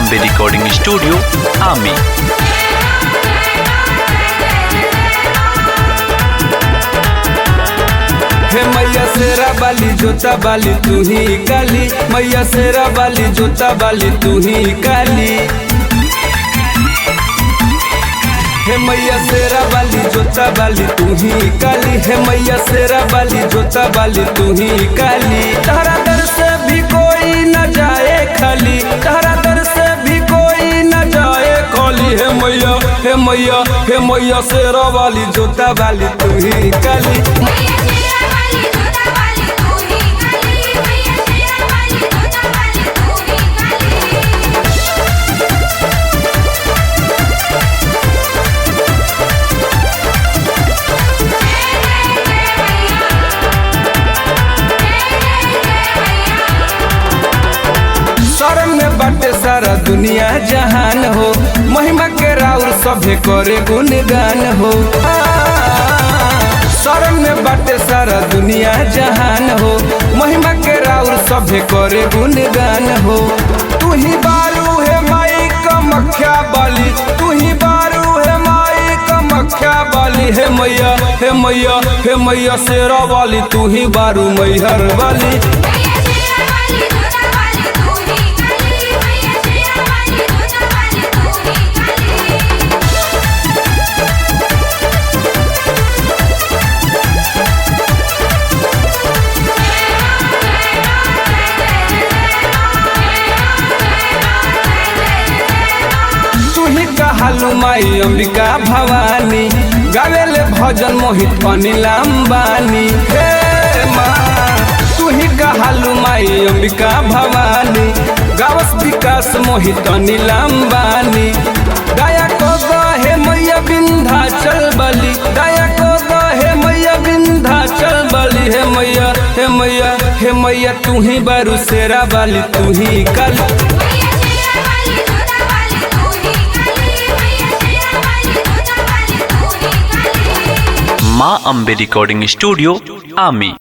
Ambe recording studio आमी। हे मैया शेरा बाली जोता बाली तू ही काली, मैया शेरा बाली जोता बाली तू ही काली। हे मैया शेरा बाली जोता बाली तू ही काली, हे मैया शेरा बाली जोता बाली तू ही काली। तारा दर से भी कोई न जाए खाली, तारा दर से भी कोई न जाए खाली। हे मैया हे मैया हे मैया शेरा बाली जोता बाली तू ही काली। शरण में बाटे सारा दुनिया जहान हो, महिमा के राउर सभे करे गुणगान हो। शरण में बाटे सारा दुनिया जहान हो, महिमा के राउर सभे करे गुणगान हो। तू ही बारू है माई कामाख्या बाली, तू ही बारू है माई कामाख्या बाली। हे मैया हे मैया हे मैया शेरा वाली, तू ही बारू मैहर वाली। हालू माई अंबिका भवानी, गावेले भजन मोहित अनिल अंबानी। हे माँ तू ही कहालू माई अंबिका भवानी, गावस विकास मोहित अनिल अंबानी। दया को हे मैया विंध्याचल बली, दया को हे मैया विंध्याचल बली। हे मैया हे मैया हे मैया तू ही बारू शेरा वाली तू ही काली। माँ अम्बे रिकॉर्डिंग स्टूडियो आमी।